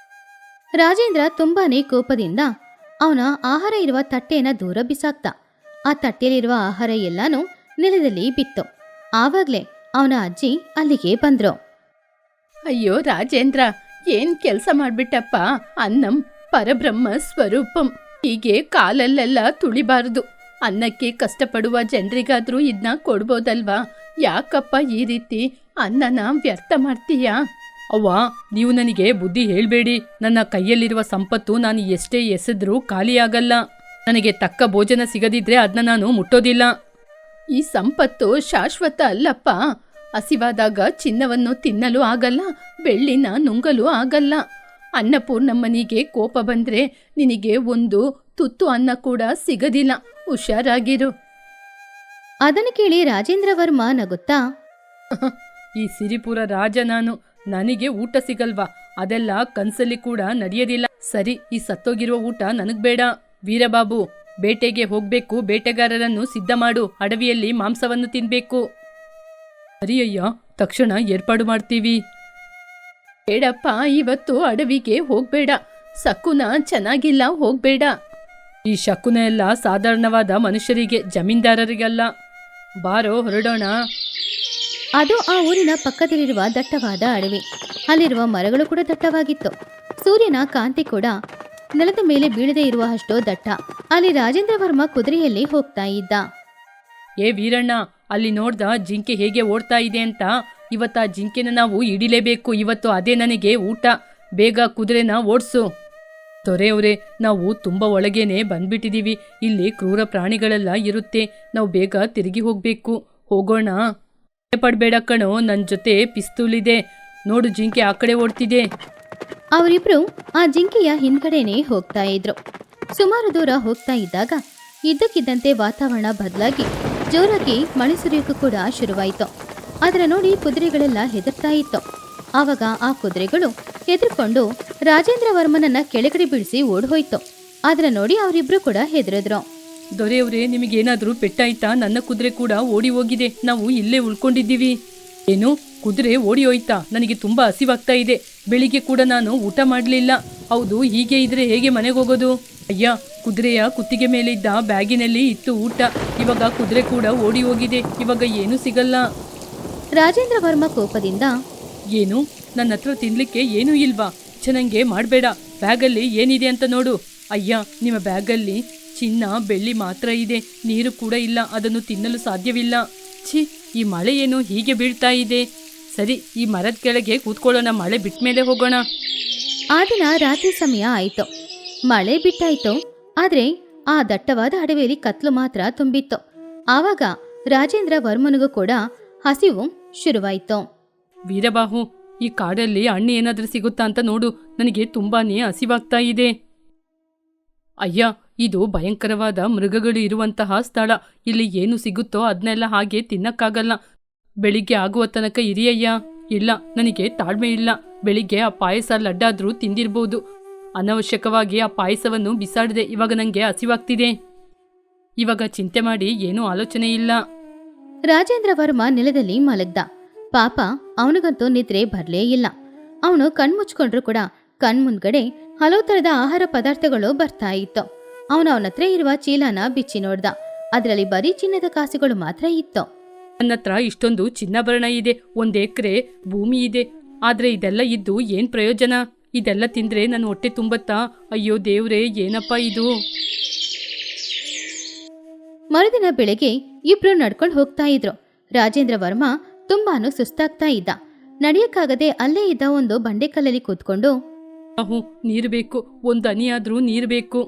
ರಾಜೇಂದ್ರ ತುಂಬಾನೇ ಕೋಪದಿಂದ ಅವನ ಆಹಾರ ಇರುವ ತಟ್ಟೆಯನ್ನ ದೂರ ಬಿಸಾಕ್ತ. ಆ ತಟ್ಟೆಯಲ್ಲಿರುವ ಆಹಾರ ಎಲ್ಲಾನು ನೆಲದಲ್ಲಿ ಬಿತ್ತು. ಆವಾಗ್ಲೇ ಅವನ ಅಜ್ಜಿ ಅಲ್ಲಿಗೆ ಬಂದ್ರು. ಅಯ್ಯೋ ರಾಜೇಂದ್ರ, ಏನ್ ಕೆಲಸ ಮಾಡ್ಬಿಟ್ಟಪ್ಪ. ಅನ್ನಂ ಪರಬ್ರಹ್ಮ ಸ್ವರೂಪಂ. ಹೀಗೆ ಕಾಲಲ್ಲೆಲ್ಲ ತುಳಿಬಾರದು. ಅನ್ನಕ್ಕೆ ಕಷ್ಟಪಡುವ ಜನರಿಗಾದ್ರೂ ಇದನ್ನ ಕೊಡ್ಬೋದಲ್ವಾ? ಯಾಕಪ್ಪ ಈ ರೀತಿ ಅನ್ನನ ವ್ಯರ್ಥ ಮಾಡ್ತೀಯಾ? ಅವ್ವ, ನೀವು ನನಗೆ ಬುದ್ಧಿ ಹೇಳ್ಬೇಡಿ. ನನ್ನ ಕೈಯಲ್ಲಿರುವ ಸಂಪತ್ತು ನಾನು ಎಷ್ಟೇ ಎಸೆದ್ರೂ ಖಾಲಿಯಾಗಲ್ಲ. ನನಗೆ ತಕ್ಕ ಭೋಜನ ಸಿಗದಿದ್ರೆ ಅದನ್ನ ನಾನು ಮುಟ್ಟೋದಿಲ್ಲ. ಈ ಸಂಪತ್ತು ಶಾಶ್ವತ ಅಲ್ಲಪ್ಪ. ಹಸಿವಾದಾಗ ಚಿನ್ನವನ್ನು ತಿನ್ನಲು ಆಗಲ್ಲ, ಬೆಳ್ಳಿನ ನುಂಗಲು ಆಗಲ್ಲ. ಅನ್ನಪೂರ್ಣಮ್ಮನಿಗೆ ಕೋಪ ಬಂದ್ರೆ ನಿನಗೆ ಒಂದು ತುತ್ತು ಅನ್ನ ಕೂಡ ಸಿಗದಿಲ್ಲ. ಹುಷಾರಾಗಿರು. ಅದನ್ನು ಕೇಳಿ ರಾಜೇಂದ್ರ ವರ್ಮ ನಗುತ್ತಾ, ಈ ಸಿರಿಪುರ ರಾಜ ನಾನು, ನನಗೆ ಊಟ ಸಿಗಲ್ವಾ? ಅದೆಲ್ಲ ಕನ್ಸಲ್ಲಿ ಕೂಡ ನಡೆಯೋದಿಲ್ಲ. ಸರಿ, ಈ ಸತ್ತೋಗಿರುವ ಊಟ ನನಗ್ ಬೇಡ. ವೀರಬಾಬು, ಬೇಟೆಗೆ ಹೋಗ್ಬೇಕು. ಬೇಟೆಗಾರರನ್ನು ಸಿದ್ಧ ಮಾಡು. ಅಡವಿಯಲ್ಲಿ ಮಾಂಸವನ್ನು ತಿನ್ಬೇಕು. ಸರಿಯಯ್ಯ, ತಕ್ಷಣ ಏರ್ಪಾಡು ಮಾಡ್ತೀವಿ. ಬೇಡಪ್ಪ, ಇವತ್ತು ಅಡವಿಗೆ ಹೋಗ್ಬೇಡ. ಶಕುನ ಚೆನ್ನಾಗಿಲ್ಲ, ಹೋಗ್ಬೇಡ. ಈ ಶಕುನ ಎಲ್ಲ ಸಾಧಾರಣವಾದ ಮನುಷ್ಯರಿಗೆ, ಜಮೀನ್ದಾರರಿಗಲ್ಲ. ಬಾರೋ ಹೊರಡೋಣ. ಅದು ಆ ಊರಿನ ಪಕ್ಕದಲ್ಲಿರುವ ದಟ್ಟವಾದ ಅಡವಿ. ಅಲ್ಲಿರುವ ಮರಗಳು ಕೂಡ ದಟ್ಟವಾಗಿತ್ತು. ಸೂರ್ಯನ ಕಾಂತಿ ಕೂಡ ನೆಲದ ಮೇಲೆ ಬೀಳದೆ ಇರುವ ಅಷ್ಟೋ ದಟ್ಟ. ಅಲ್ಲಿ ರಾಜೇಂದ್ರ ವರ್ಮ ಕುದುರೆಯಲ್ಲಿ ಹೋಗ್ತಾ ಇದ್ದ. ಏ ವೀರಣ್ಣ, ಅಲ್ಲಿ ನೋಡ್ದ ಜಿಂಕೆ ಹೇಗೆ ಓಡ್ತಾ ಇದೆ ಅಂತ? ಇವತ್ತ ಆ ಜಿಂಕೆನ ನಾವು ಹಿಡಿಲೇಬೇಕು. ಇವತ್ತು ಅದೇ ನನಗೆ ಊಟ. ಬೇಗ ಕುದುರೆನ ಓಡ್ಸು. ದೊರೆಯವ್ರೆ, ನಾವು ತುಂಬಾ ಒಳಗೇನೆ ಬಂದ್ಬಿಟ್ಟಿದೀವಿ. ಇಲ್ಲಿ ಕ್ರೂರ ಪ್ರಾಣಿಗಳೆಲ್ಲ ಇರುತ್ತೆ. ನಾವು ಬೇಗ ತಿರುಗಿ ಹೋಗ್ಬೇಕು. ಹೋಗೋಣ. ಪಡ್ಬೇಡ ಕಣೋ, ನನ್ನ ಜೊತೆ ಪಿಸ್ತೂಲ್ ಇದೆ. ನೋಡು, ಜಿಂಕೆ ಆ ಕಡೆ ಓಡ್ತಿದೆ. ಅವರಿಬ್ರು ಆ ಜಿಂಕೆಯ ಹಿಂದ್ಗಡೆನೆ ಹೋಗ್ತಾ ಇದ್ರು. ಸುಮಾರು ದೂರ ಹೋಗ್ತಾ ಇದ್ದಾಗ ಇದ್ದಕ್ಕಿದ್ದಂತೆ ವಾತಾವರಣ ಬದಲಾಗಿ ಜೋರಾಗಿ ಮಳೆ ಸುರಿಯೋಕ್ಕೂ ಕೂಡ ಶುರುವಾಯಿತು. ಅದರ ನೋಡಿ ಕುದುರೆಗಳೆಲ್ಲ ಹೆದರ್ತಾ ಇತ್ತು. ಆವಾಗ ಆ ಕುದುರೆಗಳು ಹೆದರ್ಕೊಂಡು ರಾಜೇಂದ್ರ ವರ್ಮನನ್ನ ಕೆಳಗಡೆ ಬೀಳಿಸಿ ಓಡ್ಹೋಯ್ತು. ಅದರ ನೋಡಿ ಅವರಿಬ್ರು ಕೂಡ ಹೆದರಿದ್ರು. ದೊರೆಯವ್ರೆ, ನಿಮಗೇನಾದ್ರೂ ಪೆಟ್ಟಾಯ್ತಾ? ನನ್ನ ಕುದುರೆ ಕೂಡ ಓಡಿ ಹೋಗಿದೆ. ನಾವು ಇಲ್ಲೇ ಉಳ್ಕೊಂಡಿದ್ದೀವಿ. ಏನು, ಕುದುರೆ ಓಡಿ ಹೋಯ್ತಾ? ನನಗೆ ತುಂಬಾ ಹಸಿವಾಗ್ತಾ ಇದೆ. ಬೆಳಿಗ್ಗೆ ಕೂಡ ನಾನು ಊಟ ಮಾಡಲಿಲ್ಲ. ಹೌದು, ಹೀಗೆ ಇದ್ರೆ ಹೇಗೆ ಮನೆಗೆ ಹೋಗೋದು? ಅಯ್ಯ, ಕುದುರೆಯ ಕುತ್ತಿಗೆ ಮೇಲಿದ್ದ ಬ್ಯಾಗಿನಲ್ಲಿ ಇತ್ತು ಊಟ. ಇವಾಗ ಕುದುರೆ ಕೂಡ ಓಡಿ ಹೋಗಿದೆ. ಇವಾಗ ಏನೂ ಸಿಗಲ್ಲ. ರಾಜೇಂದ್ರ ವರ್ಮ ಕೋಪದಿಂದ, ಏನು, ನನ್ನ ಹತ್ರ ತಿನ್ಲಿಕ್ಕೆ ಏನೂ ಇಲ್ವಾ? ಚೆನ್ನಾಗೆ ಮಾಡಬೇಡ. ಬ್ಯಾಗಲ್ಲಿ ಏನಿದೆ ಅಂತ ನೋಡು. ಅಯ್ಯ, ನಿಮ್ಮ ಬ್ಯಾಗಲ್ಲಿ ಚಿನ್ನ ಬೆಳ್ಳಿ ಮಾತ್ರ ಇದೆ. ನೀರು ಕೂಡ ಇಲ್ಲ. ಅದನ್ನು ತಿನ್ನಲು ಸಾಧ್ಯವಿಲ್ಲ. ಛೀ, ಈ ಮಳೆ ಏನು ಹೀಗೆ ಬೀಳ್ತಾ ಇದೆ? ಸರಿ, ಈ ಮರದ ಕೆಳಗೆ ಕೂತ್ಕೊಳ್ಳೋಣ. ಮಳೆ ಬಿಟ್ಟ ಮೇಲೆ ಹೋಗೋಣ. ಆ ದಿನ ರಾತ್ರಿ ಸಮಯ ಆಯಿತು. ಮಳೆ ಬಿಟ್ಟಾಯ್ತು. ಆದ್ರೆ ಆ ದಟ್ಟವಾದ ಅಡವಿಯಲ್ಲಿ ಕತ್ಲು ಮಾತ್ರ ತುಂಬಿತ್ತು. ಆವಾಗ ರಾಜೇಂದ್ರ ವರ್ಮನಿಗೂ ಕೂಡ ಹಸಿವು ಶುರುವಾಯಿತು. ವೀರಬಾಹು, ಈ ಕಾಡಲ್ಲಿ ಹಣ್ಣು ಏನಾದ್ರೂ ಸಿಗುತ್ತಾ ಅಂತ ನೋಡು. ನನಗೆ ತುಂಬಾನೇ ಹಸಿವಾಗ್ತಾ ಇದೆ. ಅಯ್ಯ, ಇದು ಭಯಂಕರವಾದ ಮೃಗಗಳು ಇರುವಂತಹ ಸ್ಥಳ. ಇಲ್ಲಿ ಏನು ಸಿಗುತ್ತೋ ಅದನ್ನೆಲ್ಲ ಹಾಗೆ ತಿನ್ನಕ್ಕಾಗಲ್ಲ. ಬೆಳಿಗ್ಗೆ ಆಗುವ ತನಕ ಇರಿಯಯ್ಯ. ಇಲ್ಲ, ನನಗೆ ತಾಳ್ಮೆ ಇಲ್ಲ. ಬೆಳಿಗ್ಗೆ ಆ ಪಾಯಸ ಲಡ್ಡಾದ್ರೂ ತಿಂದಿರ್ಬೋದು. ಅನವಶ್ಯಕವಾಗಿ ಆ ಪಾಯಸವನ್ನು ಬಿಸಾಡಿದೆ. ಇವಾಗ ನನಗೆ ಹಸಿವಾಗ್ತಿದೆ. ಇವಾಗ ಚಿಂತೆ ಮಾಡಿ ಏನೂ ಆಲೋಚನೆ ಇಲ್ಲ. ರಾಜೇಂದ್ರ ವರ್ಮ ನೆಲದಲ್ಲಿ ಮಲಗ್ದ. ಪಾಪ, ಅವನಿಗಂತೂ ನಿದ್ರೆ ಬರ್ಲೇ ಇಲ್ಲ. ಅವನು ಕಣ್ಮುಚ್ಕೊಂಡ್ರು ಕೂಡ ಕಣ್ಮುಂದ್ಗಡೆ ಹಲವು ತರದ ಆಹಾರ ಪದಾರ್ಥಗಳು ಬರ್ತಾ ಇತ್ತು. ಅವನ ಹತ್ರ ಇರುವ ಚೀಲನ ಬಿಚ್ಚಿ ನೋಡ್ದ. ಅದರಲ್ಲಿ ಬರೀ ಚಿನ್ನದ ಕಾಸುಗಳು ಮಾತ್ರ ಇತ್ತು. ನನ್ನ ಹತ್ರ ಇಷ್ಟೊಂದು ಚಿನ್ನಾಭರಣ ಇದೆ, 1 ಎಕರೆ ಭೂಮಿ ಇದೆ. ಆದ್ರೆ ಇದೆಲ್ಲ ಇದ್ದು ಏನ್ ಪ್ರಯೋಜನ? ಇದೆಲ್ಲ ತಿಂದ್ರೆ ನನ್ನ ಹೊಟ್ಟೆ ತುಂಬತ್ತಾ? ಅಯ್ಯೋ ದೇವ್ರೇ, ಏನಪ್ಪ ಇದು? ಮರುದಿನ ಬೆಳಗ್ಗೆ ಇಬ್ರು ನಡ್ಕೊಂಡು ಹೋಗ್ತಾ ಇದ್ರು. ರಾಜೇಂದ್ರ ವರ್ಮ ತುಂಬಾನು ಸುಸ್ತಾಗ್ತಾ ಇದ್ದ. ನಡೆಯಕ್ಕಾಗದೆ ಅಲ್ಲೇ ಇದ್ದ ಒಂದು ಬಂಡೆಕಲ್ಲಲ್ಲಿ ಕೂತ್ಕೊಂಡು, ಅಹು, ನೀರು ಬೇಕು, ಒಂದು ಹನಿಯಾದ್ರೂ ನೀರು ಬೇಕು.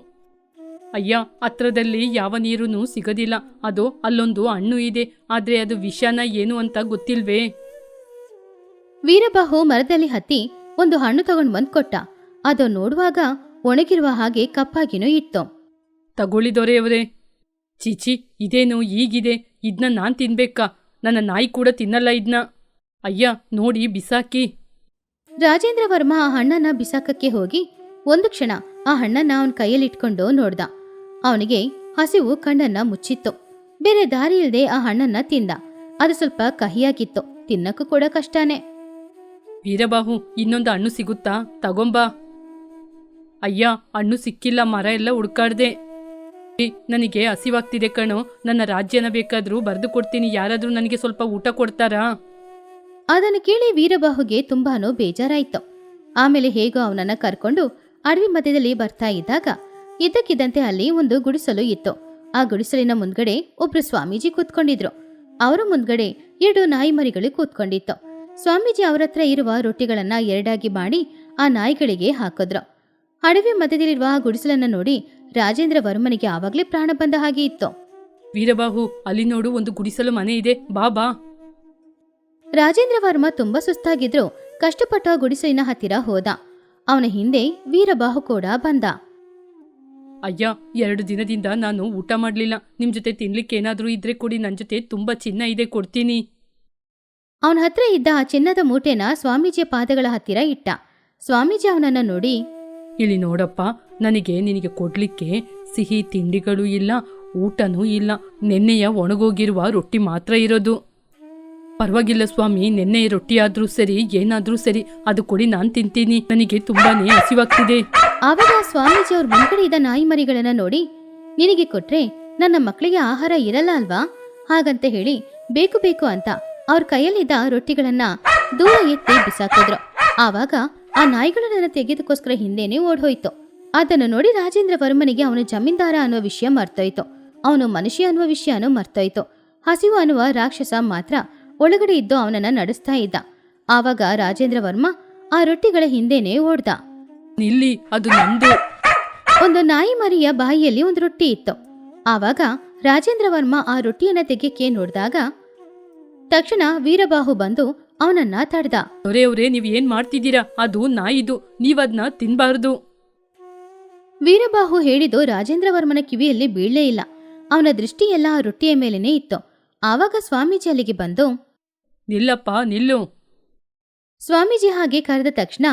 ಅಯ್ಯ, ಹತ್ರದಲ್ಲಿ ಯಾವ ನೀರೂ ಸಿಗೋದಿಲ್ಲ. ಅದು ಅಲ್ಲೊಂದು ಹಣ್ಣು ಇದೆ, ಆದ್ರೆ ಅದು ವಿಷನ ಏನು ಅಂತ ಗೊತ್ತಿಲ್ವೇ? ವೀರಬಾಹು ಮರದಲ್ಲಿ ಹತ್ತಿ ಒಂದು ಹಣ್ಣು ತಗೊಂಡು ಬಂದ್ ಕೊಟ್ಟ. ಅದು ನೋಡುವಾಗ ಒಣಗಿರುವ ಹಾಗೆ ಕಪ್ಪಾಗಿನೂ ಇತ್ತು. ತಗೊಳ್ಳಿ ದೊರೆಯವರೇ. ಚೀಚಿ, ಇದೇನು ಹೀಗಿದೆ? ಇದನ್ನ ನಾನ್ ತಿನ್ಬೇಕಾ? ನನ್ನ ನಾಯಿ ಕೂಡ ತಿನ್ನಲ್ಲ ಇದನ್ನ. ಅಯ್ಯ, ನೋಡಿ ಬಿಸಾಕಿ. ರಾಜೇಂದ್ರ ವರ್ಮ ಆ ಹಣ್ಣನ್ನ ಬಿಸಾಕಕ್ಕೆ ಹೋಗಿ ಒಂದು ಕ್ಷಣ ಆ ಹಣ್ಣನ್ನ ಅವನ ಕೈಯಲ್ಲಿಟ್ಕೊಂಡು ನೋಡ್ದ. ಅವನಿಗೆ ಹಸಿವು ಕಣ್ಣನ್ನ ಮುಚ್ಚಿತ್ತು. ಬೇರೆ ದಾರಿ ಇಲ್ಲದೆ ಆ ಹಣ್ಣನ್ನ ತಿಂದ. ಅದು ಸ್ವಲ್ಪ ಕಹಿಯಾಗಿತ್ತು, ತಿನ್ನಕ್ಕೂ ಕೂಡ ಕಷ್ಟನೇ. ವೀರಬಾಹು, ಇನ್ನೊಂದು ಹಣ್ಣು ಸಿಗುತ್ತಾ? ತಗೊಂಬಾ. ಅಯ್ಯ, ಹಣ್ಣು ಸಿಕ್ಕಿಲ್ಲ, ಮರ ಎಲ್ಲ ಹುಡ್ಕಾಡ್ದೆ. ನನಗೆ ಹಸಿವಾಗ್ತಿದೆ ಕಣೋ, ನನ್ನ ರಾಜ್ಯನ ಬೇಕಾದ್ರೂ ಬರೆದು ಕೊಡ್ತೀನಿ, ಯಾರಾದ್ರೂ ನನಗೆ ಸ್ವಲ್ಪ ಊಟ ಕೊಡ್ತಾರಾ? ಅದನ್ನು ಕೇಳಿ ವೀರಬಾಹುಗೆ ತುಂಬಾನು ಬೇಜಾರಾಯಿತು. ಆಮೇಲೆ ಹೇಗೋ ಅವನನ್ನ ಕರ್ಕೊಂಡು ಅಡವಿ ಮಧ್ಯದಲ್ಲಿ ಬರ್ತಾ ಇದ್ದಾಗ ಇದ್ದಕ್ಕಿದ್ದಂತೆ ಅಲ್ಲಿ ಒಂದು ಗುಡಿಸಲು ಇತ್ತು. ಆ ಗುಡಿಸಲಿನ ಮುಂದ್ಗಡೆ ಒಬ್ರು ಸ್ವಾಮೀಜಿ ಕೂತ್ಕೊಂಡಿದ್ರು. ಅವರ ಮುಂದ್ಗಡೆ 2 ನಾಯಿ ಮರಿಗಳು ಕೂತ್ಕೊಂಡಿತ್ತು. ಸ್ವಾಮೀಜಿ ಅವರ ಹತ್ರ ಇರುವ ರೊಟ್ಟಿಗಳನ್ನ ಎರಡಾಗಿ ಮಾಡಿ ಆ ನಾಯಿಗಳಿಗೆ ಹಾಕಿದ್ರು. ಅಡವಿ ಮಧ್ಯದಲ್ಲಿರುವ ಆ ಗುಡಿಸಲನ್ನ ನೋಡಿ ರಾಜೇಂದ್ರ ವರ್ಮನಿಗೆ ಆವಾಗ್ಲೇ ಪ್ರಾಣ ಬಂದ ಹಾಗೆ ಇತ್ತು. ವೀರಬಾಹು, ಅಲ್ಲಿ ನೋಡು, ಒಂದು ಗುಡಿಸಲು ಮನೆ ಇದೆ, ಬಾ. ರಾಜೇಂದ್ರ ವರ್ಮ ತುಂಬಾ ಸುಸ್ತಾಗಿದ್ರು ಕಷ್ಟಪಟ್ಟು ಆ ಗುಡಿಸಲಿನ ಹತ್ತಿರ ಹೋದ. ಅವನ ಹಿಂದೆ ವೀರಬಾಹು ಕೂಡ ಬಂದ. ಅಯ್ಯ, 2 ದಿನದಿಂದ ನಾನು ಊಟ ಮಾಡ್ಲಿಲ್ಲ. ನಿಮ್ ಜೊತೆ ತಿನ್ಲಿಕ್ಕೆ ಏನಾದ್ರೂ ಇದ್ರೆ ಕೊಡಿ, ನನ್ ಜೊತೆ ತುಂಬಾ ಚಿನ್ನ ಇದೆ, ಕೊಡ್ತೀನಿ. ಅವನ ಹತ್ರ ಇದ್ದ ಆ ಚಿನ್ನದ ಮೂಟೆನ ಸ್ವಾಮೀಜಿಯ ಪಾದಗಳ ಹತ್ತಿರ ಇಟ್ಟ. ಸ್ವಾಮೀಜಿ ಅವನನ್ನ ನೋಡಿ, ಇಲ್ಲಿ ನೋಡಪ್ಪ, ನಿನಗೆ ಕೊಡ್ಲಿಕ್ಕೆ ಸಿಹಿ ತಿಂಡಿಗಳು ಇಲ್ಲ, ಊಟನೂ ಇಲ್ಲ. ನೆನ್ನೆಯ ಒಣಗೋಗಿರುವ ರೊಟ್ಟಿ ಮಾತ್ರ ಇರೋದು. ಪರವಾಗಿಲ್ಲ ಸ್ವಾಮಿ, ನೆನ್ನೆ ರೊಟ್ಟಿ ಆದ್ರೂ ಸರಿ, ಏನಾದ್ರೂ ಸರಿ, ಅದು ಕೊಡಿ, ನಾನ್ ತಿಂತೀನಿ. ನನಗೆ ತುಂಬಾನೇ ಹಸಿವಾಗ್ತಿದೆ. ಆವಾಗ ಸ್ವಾಮೀಜಿ ಅವ್ರ ಮುಂದ್ಗಡೆ ಇದ್ದ ನಾಯಿ ಮರಿಗಳನ್ನ ನೋಡಿ, ನಿನಗೆ ಕೊಟ್ರೆ ನನ್ನ ಮಕ್ಕಳಿಗೆ ಆಹಾರ ಇರಲ್ಲ ಅಲ್ವಾ? ಹಾಗಂತ ಹೇಳಿ ಬೇಕು ಅಂತ ಅವ್ರ ಕೈಯಲ್ಲಿದ್ದ ರೊಟ್ಟಿಗಳನ್ನ ದೂರ ಎತ್ತಿ ಬಿಸಾಕಿದ್ರು. ಆವಾಗ ಆ ನಾಯಿಗಳನ್ನ ತೆಗೆದಕ್ಕೋಸ್ಕರ ಹಿಂದೆನೆ ಓಡ್ಹೋಯ್ತು. ಅದನ್ನು ನೋಡಿ ರಾಜೇಂದ್ರ ವರ್ಮನಿಗೆ ಅವನು ಜಮೀನ್ದಾರ ಅನ್ನೋ ವಿಷಯ ಮರ್ತೋಯ್ತು. ಅವನು ಮನುಷ್ಯ ಅನ್ನುವ ವಿಷಯನೂ ಮರ್ತೋಯ್ತು. ಹಸಿವು ಅನ್ನುವ ರಾಕ್ಷಸ ಮಾತ್ರ ಒಳಗಡೆ ಇದ್ದು ಅವನನ್ನ ನಡೆಸ್ತಾ ಇದ್ದ. ಆವಾಗ ರಾಜೇಂದ್ರ ವರ್ಮ ಆ ರೊಟ್ಟಿಗಳ ಹಿಂದೆನೆ ಓಡ್ದ. ನಿಲ್ಲಿ, ಅದು ನಂದು. ಒಂದು ನಾಯಿ ಮರಿಯ ಬಾಯಿಯಲ್ಲಿ ಒಂದು ರೊಟ್ಟಿ ಇತ್ತು. ಆವಾಗ ರಾಜೇಂದ್ರ ವರ್ಮ ಆ ರೊಟ್ಟಿಯನ್ನ ತೆಗೆಯಕ್ಕೆ ನೋಡಿದಾಗ ತಕ್ಷಣ ವೀರಬಾಹು ಬಂದು ಅವನನ್ನ ತಡೆದ. ದೊರೆಯವರೇ, ನೀವ್ ಏನ್ ಮಾಡ್ತಿದ್ದೀರಾ? ಅದು ನಾಯಿದು, ನೀವದ್ನ ತಿನ್ಬಾರ್ದು. ವೀರಬಾಹು ಹೇಳಿದ್ದು ರಾಜೇಂದ್ರ ವರ್ಮನ ಕಿವಿಯಲ್ಲಿ ಬೀಳಲೇ ಇಲ್ಲ. ಅವನ ದೃಷ್ಟಿಯೆಲ್ಲ ಆ ರೊಟ್ಟಿಯ ಮೇಲೇನೆ ಇತ್ತು. ಆವಾಗ ಸ್ವಾಮೀಜಿ ಅಲ್ಲಿಗೆ ಬಂದು, ನಿಲ್ಲಪ್ಪ, ನಿಲ್ಲು. ಸ್ವಾಮೀಜಿ ಹಾಗೆ ಕರೆದ ತಕ್ಷಣ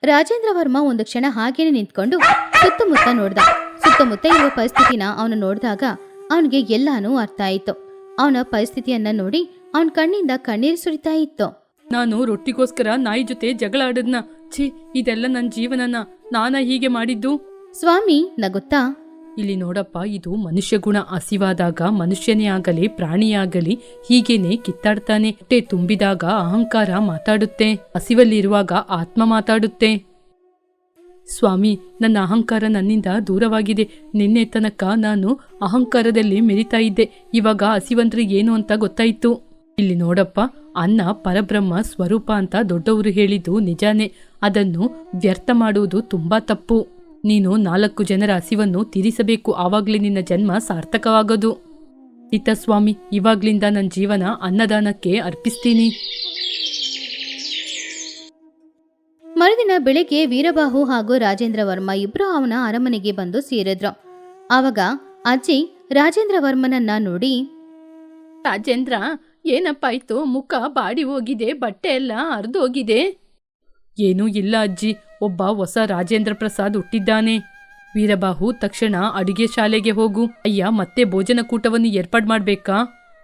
ರಾಜೇಂದ್ರ ವರ್ಮ ಒಂದು ಕ್ಷಣ ಹಾಗೇನೆ ನಿಂತ್ಕೊಂಡು ಸುತ್ತಮುತ್ತ ನೋಡ್ದ. ಸುತ್ತಮುತ್ತ ಇರುವ ಪರಿಸ್ಥಿತಿನ ಅವನು ನೋಡಿದಾಗ ಅವನಿಗೆ ಎಲ್ಲಾನು ಅರ್ಥ ಆಯಿತು. ಅವನ ಪರಿಸ್ಥಿತಿಯನ್ನ ನೋಡಿ ಅವನ ಕಣ್ಣಿಂದ ಕಣ್ಣೀರು ಸುರಿತಾ ಇತ್ತು. ನಾನು ರೊಟ್ಟಿಗೋಸ್ಕರ ನಾಯಿ ಜೊತೆ ಜಗಳ ಆಡದ್ನ. ಛೀ, ಇದೆಲ್ಲ ನನ್ನ ಜೀವನನ ನಾನ ಹೀಗೆ ಮಾಡಿದ್ದು? ಸ್ವಾಮಿ ನಗುತ್ತಾ, ಇಲ್ಲಿ ನೋಡಪ್ಪ, ಇದು ಮನುಷ್ಯ ಗುಣ. ಹಸಿವಾದಾಗ ಮನುಷ್ಯನೇ ಆಗಲಿ ಪ್ರಾಣಿಯಾಗಲಿ ಹೀಗೇನೆ ಕಿತ್ತಾಡ್ತಾನೆ. ಹೊಟ್ಟೆ ತುಂಬಿದಾಗ ಅಹಂಕಾರ ಮಾತಾಡುತ್ತೆ, ಹಸಿವಲ್ಲಿರುವಾಗ ಆತ್ಮ ಮಾತಾಡುತ್ತೆ. ಸ್ವಾಮಿ, ನನ್ನ ಅಹಂಕಾರ ನನ್ನಿಂದ ದೂರವಾಗಿದೆ. ನಿನ್ನೆ ತನಕ ನಾನು ಅಹಂಕಾರದಲ್ಲಿ ಮೆರಿತಾ ಇದ್ದೆ, ಇವಾಗ ಹಸಿವಂದ್ರೆ ಏನು ಅಂತ ಗೊತ್ತಾಯಿತು. ಇಲ್ಲಿ ನೋಡಪ್ಪ, ಅನ್ನ ಪರಬ್ರಹ್ಮ ಸ್ವರೂಪ ಅಂತ ದೊಡ್ಡವರು ಹೇಳಿದ್ದು ನಿಜಾನೇ. ಅದನ್ನು ವ್ಯರ್ಥ ಮಾಡುವುದು ತುಂಬಾ ತಪ್ಪು. ನೀನು 4 ಜನರ ಹಸಿವನ್ನು ತೀರಿಸಬೇಕು, ಆವಾಗ್ಲೇ ನಿನ್ನ ಜನ್ಮ ಸಾರ್ಥಕವಾಗೋದು. ಇತ್ತ ಸ್ವಾಮಿ, ಇವಾಗ್ಲಿಂದ ನನ್ನ ಜೀವನ ಅನ್ನದಾನಕ್ಕೆ ಅರ್ಪಿಸ್ತೀನಿ. ಮರುದಿನ ಬೆಳಿಗ್ಗೆ ವೀರಬಾಹು ಹಾಗೂ ರಾಜೇಂದ್ರ ವರ್ಮ ಇಬ್ರು ಅವನ ಅರಮನೆಗೆ ಬಂದು ಸೇರಿದ್ರು. ಆವಾಗ ಅಜ್ಜಿ ರಾಜೇಂದ್ರ ವರ್ಮನನ್ನ ನೋಡಿ, ರಾಜೇಂದ್ರ, ಏನಪ್ಪಾಯ್ತು? ಮುಖ ಬಾಡಿ ಹೋಗಿದೆ, ಬಟ್ಟೆ ಎಲ್ಲ ಹರಿದೋಗಿದೆ. ಏನೂ ಇಲ್ಲ ಅಜ್ಜಿ, ಒಬ್ಬ ಹೊಸ ರಾಜೇಂದ್ರ ಪ್ರಸಾದ್ ಹುಟ್ಟಿದ್ದಾನೆ. ವೀರಬಾಹು, ತಕ್ಷಣ ಅಡುಗೆ ಶಾಲೆಗೆ ಹೋಗು. ಅಯ್ಯ, ಮತ್ತೆ ಭೋಜನ ಕೂಟವನ್ನು ಏರ್ಪಾಡು ಮಾಡ್ಬೇಕಾ?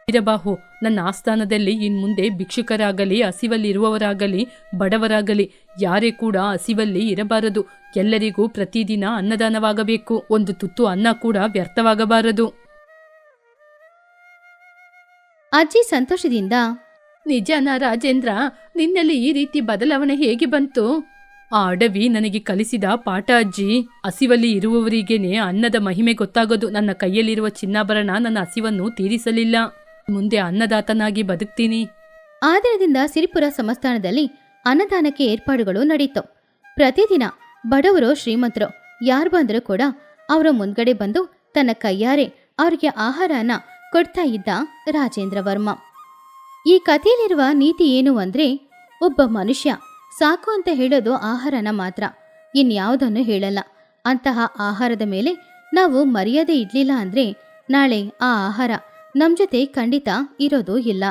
ವೀರಬಾಹು, ನನ್ನ ಆಸ್ಥಾನದಲ್ಲಿ ಇನ್ಮುಂದೆ ಭಿಕ್ಷುಕರಾಗಲಿ, ಹಸಿವಲ್ಲಿರುವವರಾಗಲಿ, ಬಡವರಾಗಲಿ ಯಾರೇ ಕೂಡ ಹಸಿವಲ್ಲಿ ಇರಬಾರದು. ಎಲ್ಲರಿಗೂ ಪ್ರತಿದಿನ ಅನ್ನದಾನವಾಗಬೇಕು. ಒಂದು ತುತ್ತು ಅನ್ನ ಕೂಡ ವ್ಯರ್ಥವಾಗಬಾರದು. ಅಜ್ಜಿ ಸಂತೋಷದಿಂದ, ನಿಜನಾ ರಾಜೇಂದ್ರ? ನಿನ್ನಲ್ಲಿ ಈ ರೀತಿ ಬದಲಾವಣೆ ಹೇಗೆ ಬಂತು? ಆ ಅಡವಿ ನನಗೆ ಕಲಿಸಿದ ಪಾಠ ಅಜ್ಜಿ. ಹಸಿವಲ್ಲಿ ಇರುವವರಿಗೇನೆ ಅನ್ನದ ಮಹಿಮೆ ಗೊತ್ತಾಗೋದು. ನನ್ನ ಕೈಯಲ್ಲಿರುವ ಚಿನ್ನಾಭರಣ ನನ್ನ ಹಸಿವನ್ನು ತೀರಿಸಲಿಲ್ಲ. ಮುಂದೆ ಅನ್ನದಾತನಾಗಿ ಬದುಕ್ತೀನಿ. ಆ ದಿನದಿಂದ ಸಿರಿಪುರ ಸಂಸ್ಥಾನದಲ್ಲಿ ಅನ್ನದಾನಕ್ಕೆ ಏರ್ಪಾಡುಗಳು ನಡೆಯಿತು. ಪ್ರತಿದಿನ ಬಡವರು ಶ್ರೀಮಂತರು ಯಾರು ಬಂದರೂ ಕೂಡ ಅವರ ಮುಂದ್ಗಡೆ ಬಂದು ತನ್ನ ಕೈಯಾರೆ ಅವರಿಗೆ ಆಹಾರನ ಕೊಡ್ತಾ ಇದ್ದ ರಾಜೇಂದ್ರ ವರ್ಮ. ಈ ಕಥೆಯಲ್ಲಿರುವ ನೀತಿ ಏನು ಅಂದ್ರೆ, ಒಬ್ಬ ಮನುಷ್ಯ ಸಾಕು ಅಂತ ಹೇಳೋದು ಆಹಾರನ ಮಾತ್ರ, ಇನ್ಯಾವುದನ್ನು ಹೇಳಲ್ಲ. ಅಂತಹ ಆಹಾರದ ಮೇಲೆ ನಾವು ಮರ್ಯಾದೆ ಇಡ್ಲಿಲ್ಲ ಅಂದ್ರೆ ನಾಳೆ ಆ ಆಹಾರ ನಮ್ ಜೊತೆ ಖಂಡಿತ ಇರೋದು ಇಲ್ಲ.